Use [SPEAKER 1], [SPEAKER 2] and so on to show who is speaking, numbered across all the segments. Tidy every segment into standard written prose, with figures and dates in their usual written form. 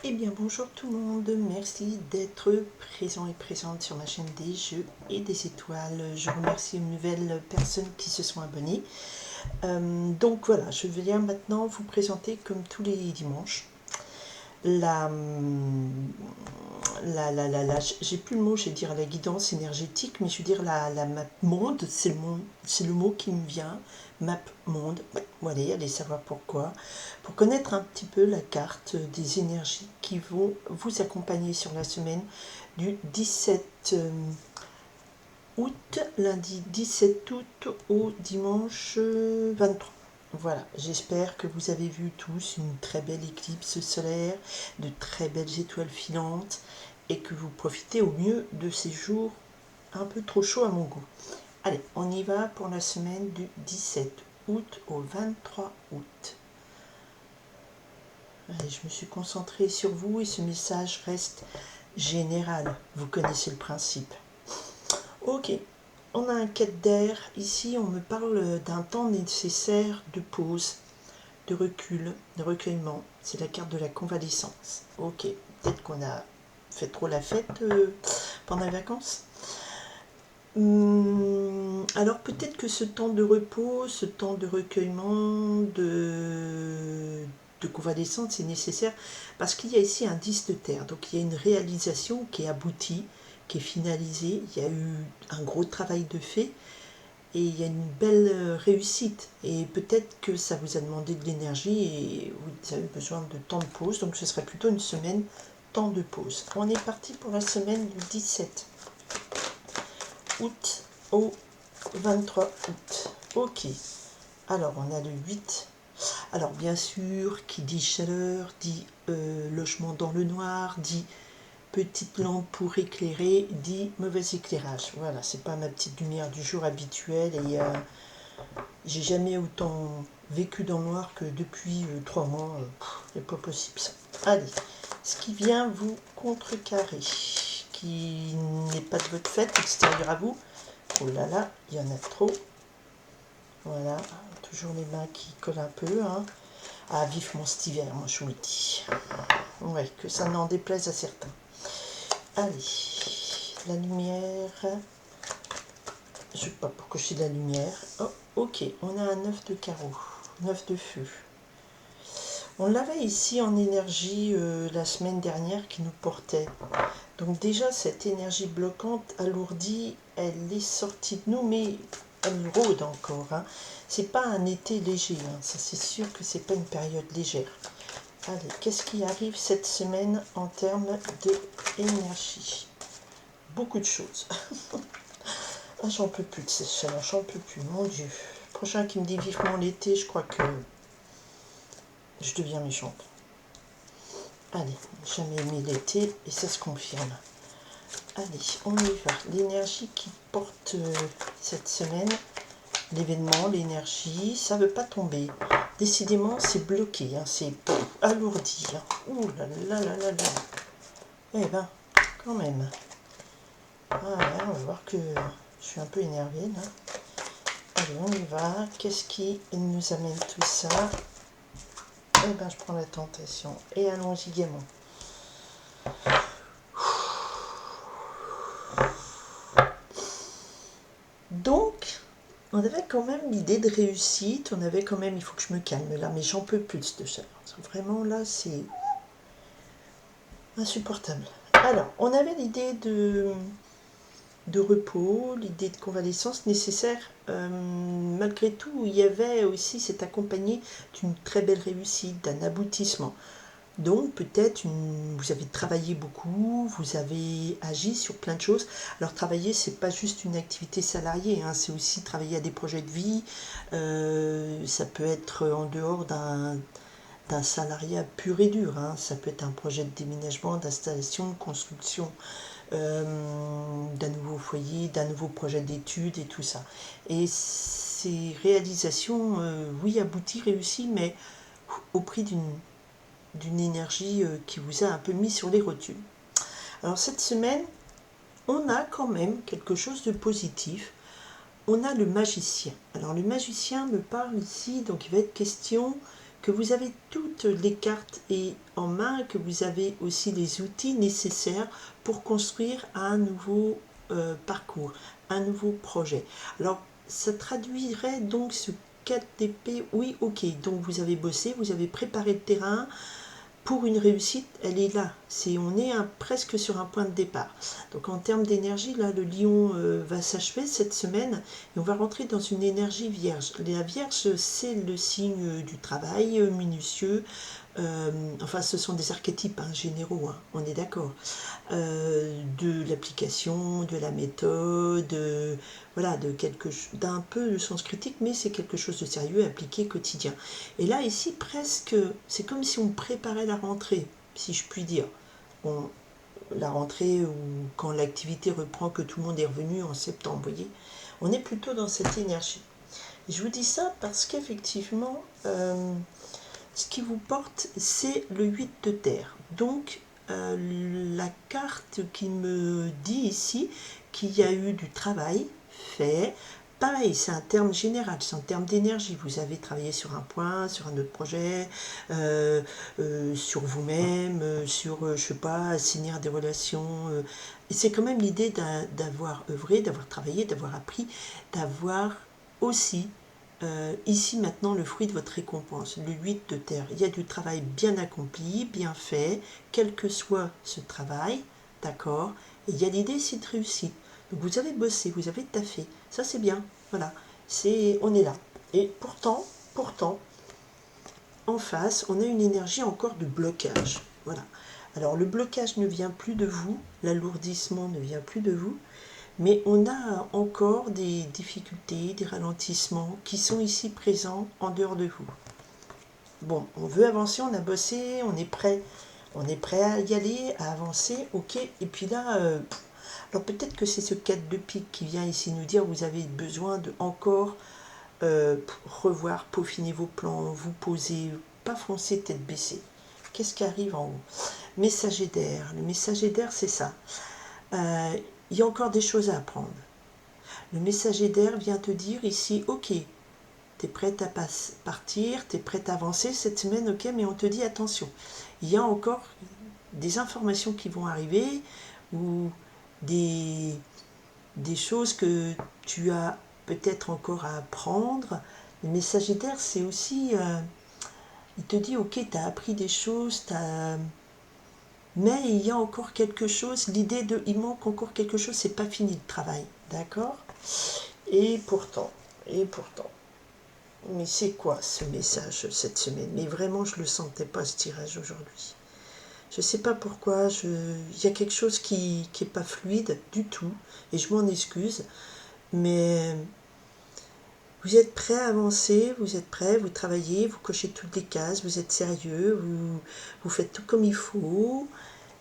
[SPEAKER 1] Eh bien bonjour tout le monde, merci d'être présent et présente sur ma chaîne des jeux et des étoiles. Je remercie une nouvelle personne qui se sont abonnées. Donc voilà, je vais maintenant vous présenter comme tous les dimanches la, j'ai plus le mot, je vais dire la guidance énergétique, mais je vais dire la map monde, c'est le mot qui me vient, map monde, voilà, allez savoir pourquoi, pour connaître un petit peu la carte des énergies qui vont vous accompagner sur la semaine du 17 août, lundi 17 août au dimanche 23. Voilà, j'espère que vous avez vu tous une très belle éclipse solaire, de très belles étoiles filantes et que vous profitez au mieux de ces jours un peu trop chauds à mon goût. Allez, on y va pour la semaine du 17 août au 23 août. Allez, je me suis concentrée sur vous et ce message reste général. Vous connaissez le principe. Ok, on a un quête d'air. Ici, on me parle d'un temps nécessaire de pause, de recul, de recueillement. C'est la carte de la convalescence. Ok, peut-être qu'on a fait trop la fête pendant les vacances. Alors peut-être que ce temps de repos, ce temps de recueillement, de convalescence est nécessaire parce qu'il y a ici un 10 de terre. Donc il y a une réalisation qui est aboutie, qui est finalisée. Il y a eu un gros travail de fait et il y a une belle réussite. Et peut-être que ça vous a demandé de l'énergie et vous avez besoin de temps de pause. Donc ce serait plutôt une semaine temps de pause. On est parti pour la semaine du 17 août au 23 août. Ok. Alors on a le 8. Alors bien sûr, qui dit chaleur, dit logement dans le noir, dit petite lampe pour éclairer, dit mauvais éclairage. Voilà, c'est pas ma petite lumière du jour habituelle et j'ai jamais autant vécu dans le noir que depuis 3 mois. C'est pas possible ça. Allez, ce qui vient vous contrecarrer, qui n'est pas de votre fait, extérieur à vous. Oh là là, il y en a trop. Voilà, toujours les mains qui collent un peu. Hein. Ah, vivement cet hiver, moi je vous le dis. Ouais, que ça n'en déplaise à certains. Allez, la lumière. Je sais pas pourquoi je suis de la lumière. Oh, ok, on a un 9 de carreau, 9 de feu. On l'avait ici en énergie la semaine dernière qui nous portait. Donc déjà, cette énergie bloquante, alourdie, elle est sortie de nous, mais elle rôde encore. Hein. C'est pas un été léger, hein. Ça c'est sûr que c'est pas une période légère. Allez, qu'est-ce qui arrive cette semaine en termes d'énergie? Beaucoup de choses. Ah, j'en peux plus de ces chaleurs, j'en peux plus, mon Dieu. Le prochain qui me dit vivement l'été, je crois que je deviens méchante. Allez, jamais aimé l'été et ça se confirme. Allez, on y va. L'énergie qui porte cette semaine, l'événement, l'énergie, ça ne veut pas tomber. Décidément, c'est bloqué, hein, c'est alourdi. Hein. Ouh là là là là là. Eh ben, quand même. Ah ouais, on va voir que je suis un peu énervée là. Allez, on y va. Qu'est-ce qui nous amène tout ça? Eh ben, je prends la tentation. Et allons-y gaiement. Donc, on avait quand même l'idée de réussite, on avait quand même, il faut que je me calme là, mais j'en peux plus de chaleur. Vraiment là, c'est insupportable. Alors, on avait l'idée de repos, l'idée de convalescence nécessaire. Malgré tout, il y avait aussi, c'est accompagné d'une très belle réussite, d'un aboutissement. Donc peut-être vous avez travaillé beaucoup, vous avez agi sur plein de choses. Alors travailler, c'est pas juste une activité salariée, hein, c'est aussi travailler à des projets de vie. Ça peut être en dehors d'un salariat pur et dur. Hein. Ça peut être un projet de déménagement, d'installation, de construction d'un nouveau foyer, d'un nouveau projet d'études et tout ça. Et ces réalisations, oui, abouties, réussies, mais au prix d'une énergie qui vous a un peu mis sur les rotules. Alors cette semaine, on a quand même quelque chose de positif. On a le magicien. Alors le magicien me parle ici, donc il va être question que vous avez toutes les cartes en main, que vous avez aussi les outils nécessaires pour construire un nouveau parcours, un nouveau projet. Alors, ça traduirait donc ce 4 d'épée, oui, ok, donc vous avez bossé, vous avez préparé le terrain, pour une réussite, elle est là. On est presque sur un point de départ. Donc en termes d'énergie, là, le lion va s'achever cette semaine et on va rentrer dans une énergie vierge. La vierge, c'est le signe du travail minutieux. Enfin, ce sont des archétypes généraux, on est d'accord. De l'application, de la méthode, voilà, d'un peu de sens critique, mais c'est quelque chose de sérieux appliqué quotidien. Et là, ici, presque, c'est comme si on préparait la rentrée, si je puis dire. La rentrée ou quand l'activité reprend, que tout le monde est revenu en septembre, vous voyez. On est plutôt dans cette énergie. Et je vous dis ça parce qu'effectivement, ce qui vous porte, c'est le 8 de terre. Donc, la carte qui me dit ici qu'il y a eu du travail fait. Pareil, c'est un terme général, c'est un terme d'énergie. Vous avez travaillé sur un point, sur un autre projet, sur vous-même, sur, je sais pas, assainir des relations. Et c'est quand même l'idée d'avoir œuvré, d'avoir travaillé, d'avoir appris, d'avoir aussi ici maintenant le fruit de votre récompense, le 8 de terre. Il y a du travail bien accompli, bien fait, quel que soit ce travail, d'accord. Et il y a l'idée ici de réussite. Donc vous avez bossé, vous avez taffé, ça c'est bien, voilà, on est là. Et pourtant, en face, on a une énergie encore de blocage, voilà. Alors le blocage ne vient plus de vous, l'alourdissement ne vient plus de vous, mais on a encore des difficultés, des ralentissements qui sont ici présents en dehors de vous. Bon, on veut avancer, on a bossé, on est prêt à y aller, à avancer, ok. Et puis là, alors peut-être que c'est ce 4 de pique qui vient ici nous dire vous avez besoin de encore revoir, peaufiner vos plans, vous poser, pas foncer tête baissée. Qu'est-ce qui arrive en haut? Messager d'air. Le messager d'air, c'est ça. Il y a encore des choses à apprendre. Le messager d'air vient te dire ici, ok, tu es prête à partir, tu es prête à avancer cette semaine, ok, mais on te dit attention, il y a encore des informations qui vont arriver ou des choses que tu as peut-être encore à apprendre. Le messager d'air, c'est aussi, il te dit, ok, tu as appris des choses, mais il y a encore quelque chose, l'idée de, il manque encore quelque chose, c'est pas fini le travail, d'accord? Et pourtant, mais c'est quoi ce message cette semaine? Mais vraiment, je ne le sentais pas ce tirage aujourd'hui. Je ne sais pas pourquoi, il y a quelque chose qui n'est pas fluide du tout, et je m'en excuse, mais vous êtes prêt à avancer, vous êtes prêt, vous travaillez, vous cochez toutes les cases, vous êtes sérieux, vous faites tout comme il faut,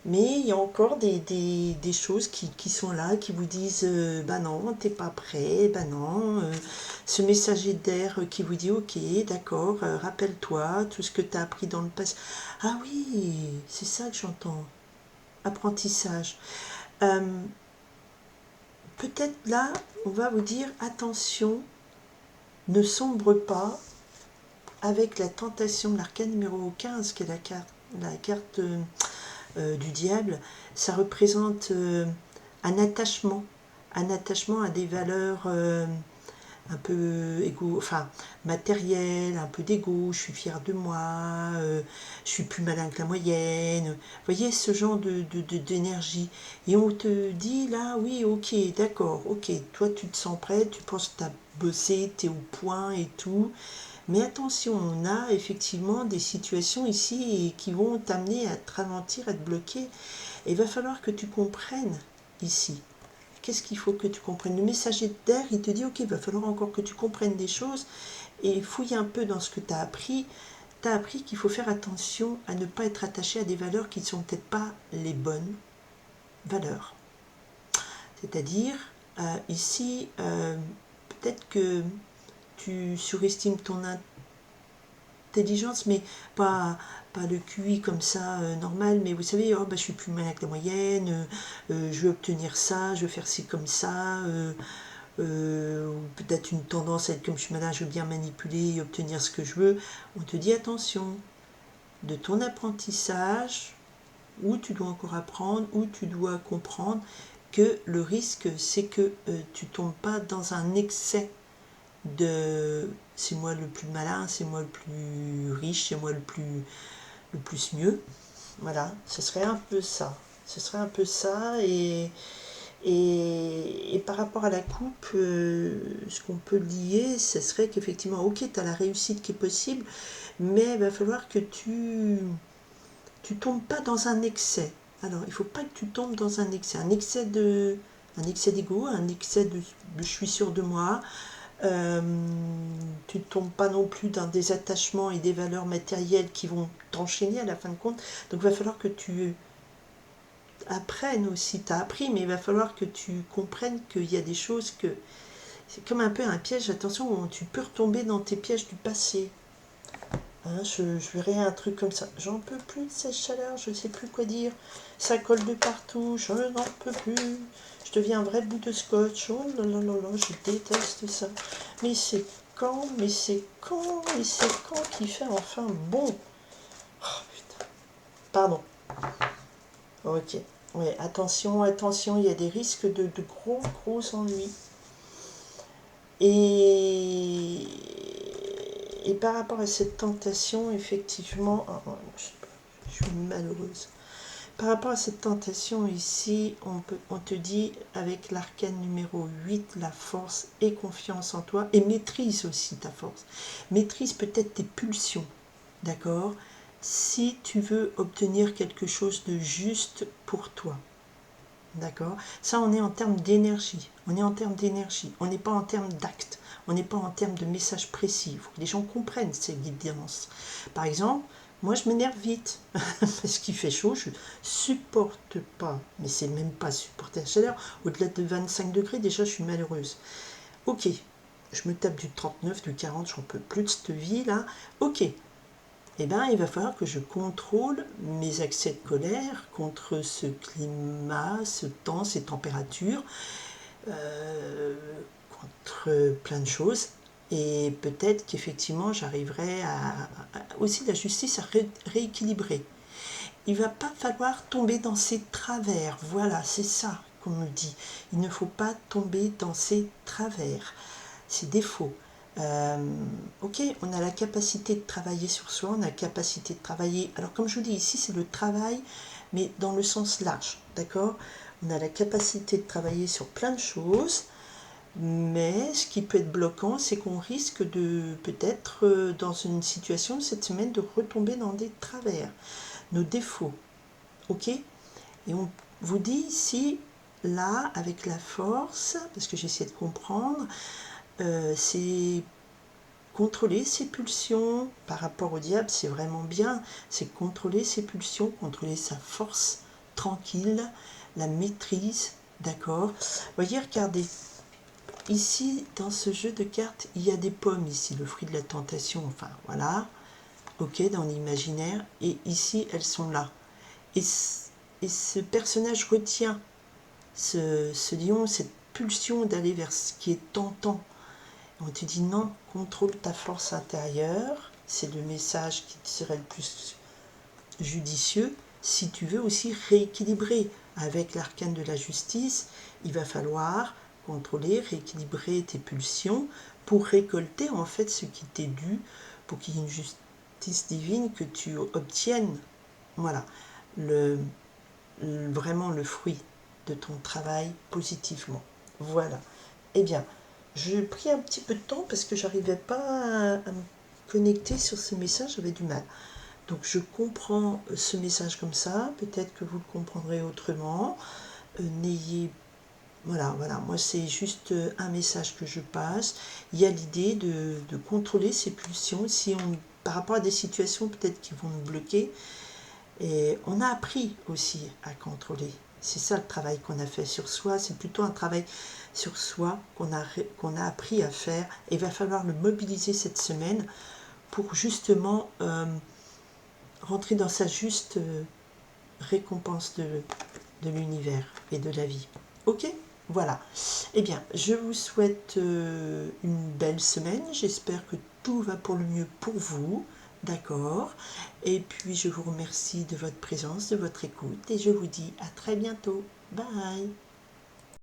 [SPEAKER 1] mais il y a encore des choses qui sont là, qui vous disent bah non, t'es pas prêt, bah non. Ce messager d'air qui vous dit ok, d'accord, rappelle-toi tout ce que tu as appris dans le passé. Ah oui, c'est ça que j'entends. Apprentissage. Peut-être là, on va vous dire attention, ne sombre pas avec la tentation, l'arcane numéro 15, qui est la carte du diable. Ça représente un attachement à des valeurs un peu matérielles, un peu d'ego, je suis fière de moi, je suis plus malin que la moyenne. Vous voyez ce genre d'énergie. Et on te dit là, oui, ok, d'accord, ok, toi tu te sens prêt, tu penses que tu as bossé, tu es au point et tout. Mais attention, on a effectivement des situations ici qui vont t'amener à te ralentir, à te bloquer. Et il va falloir que tu comprennes ici. Qu'est-ce qu'il faut que tu comprennes? Le messager d'air, il te dit, ok, il va falloir encore que tu comprennes des choses et fouille un peu dans ce que tu as appris. Tu as appris qu'il faut faire attention à ne pas être attaché à des valeurs qui ne sont peut-être pas les bonnes valeurs. C'est-à-dire, ici, peut-être que tu surestimes ton intelligence, mais pas le QI comme ça, normal, mais vous savez, oh, bah, je suis plus malin que la moyenne, je veux obtenir ça, je veux faire ci comme ça, ou peut-être une tendance à être comme je suis malin, je veux bien manipuler et obtenir ce que je veux, on te dit attention, de ton apprentissage, où tu dois encore apprendre, où tu dois comprendre que le risque, c'est que tu tombes pas dans un excès de c'est moi le plus malin, c'est moi le plus riche, c'est moi le plus mieux. Voilà, ce serait un peu ça. Ce serait un peu ça. Et par rapport à la coupe, ce qu'on peut lier, ce serait qu'effectivement, ok, tu as la réussite qui est possible, mais il va falloir que tu tombes pas dans un excès. Alors, il faut pas que tu tombes dans un excès. Un excès d'ego, un excès de je suis sûr de moi. Tu ne tombes pas non plus dans des attachements et des valeurs matérielles qui vont t'enchaîner à la fin de compte. Donc, il va falloir que tu apprennes aussi. Tu as appris, mais il va falloir que tu comprennes qu'il y a des choses que... C'est comme un peu un piège, attention, tu peux retomber dans tes pièges du passé. Hein, je verrais un truc comme ça. J'en peux plus de cette chaleur, je ne sais plus quoi dire. Ça colle de partout, je n'en peux plus. Je deviens un vrai bout de scotch. Oh là là là là, je déteste ça. Mais c'est quand, mais c'est quand, mais c'est quand qu'il fait enfin bon. Oh putain. Pardon. Ok. Ouais, attention, attention, il y a des risques de gros, gros ennuis. Et par rapport à cette tentation, effectivement, je suis malheureuse. Par rapport à cette tentation ici, on te dit avec l'arcane numéro 8, la force et confiance en toi, et maîtrise aussi ta force. Maîtrise peut-être tes pulsions, d'accord? Si tu veux obtenir quelque chose de juste pour toi. D'accord? Ça, on est en termes d'énergie. On est en termes d'énergie. On n'est pas en termes d'actes. On n'est pas en termes de messages précis. Il faut que les gens comprennent ces guidances. Par exemple, moi, je m'énerve vite. Parce qu'il fait chaud, je supporte pas. Mais c'est même pas supporter la chaleur. Au-delà de 25 degrés, déjà, je suis malheureuse. Ok, je me tape du 39, du 40, j'en peux plus de cette vie là. Ok, eh bien, il va falloir que je contrôle mes accès de colère contre ce climat, ce temps, ces températures, contre plein de choses. Et peut-être qu'effectivement, j'arriverai aussi la justice à rééquilibrer. Il ne va pas falloir tomber dans ces travers. Voilà, c'est ça qu'on me dit. Il ne faut pas tomber dans ces travers, ces défauts. Ok, on a la capacité de travailler sur soi, on a la capacité de travailler. Alors, comme je vous dis ici, c'est le travail, mais dans le sens large, d'accord? On a la capacité de travailler sur plein de choses, mais ce qui peut être bloquant, c'est qu'on risque de, peut-être, dans une situation cette semaine, de retomber dans des travers, nos défauts, ok? Et on vous dit ici, là, avec la force, parce que j'essaie de comprendre, c'est contrôler ses pulsions par rapport au diable, c'est vraiment bien. C'est contrôler ses pulsions, contrôler sa force tranquille, la maîtrise, d'accord? Voyez, regardez. Ici, dans ce jeu de cartes, il y a des pommes ici, le fruit de la tentation, enfin voilà, ok, dans l'imaginaire, et ici, elles sont là. Et ce personnage retient ce lion, cette pulsion d'aller vers ce qui est tentant. On te dit non, contrôle ta force intérieure, c'est le message qui serait le plus judicieux. Si tu veux aussi rééquilibrer avec l'arcane de la justice, il va falloir contrôler, rééquilibrer tes pulsions pour récolter en fait ce qui t'est dû, pour qu'il y ait une justice divine, que tu obtiennes, voilà, vraiment le fruit de ton travail positivement. Voilà. Eh bien, j'ai pris un petit peu de temps parce que j'arrivais pas à me connecter sur ce message, j'avais du mal. Donc je comprends ce message comme ça, peut-être que vous le comprendrez autrement. N'ayez... Voilà, moi c'est juste un message que je passe. Il y a l'idée de contrôler ses pulsions si par rapport à des situations peut-être qui vont nous bloquer. Et on a appris aussi à contrôler. C'est ça le travail qu'on a fait sur soi, c'est plutôt un travail sur soi qu'on a appris à faire. Et il va falloir le mobiliser cette semaine pour justement rentrer dans sa juste récompense de l'univers et de la vie. Ok ? Voilà. Eh bien, je vous souhaite une belle semaine. J'espère que tout va pour le mieux pour vous. D'accord. Et puis, je vous remercie de votre présence, de votre écoute. Et je vous dis à très bientôt. Bye.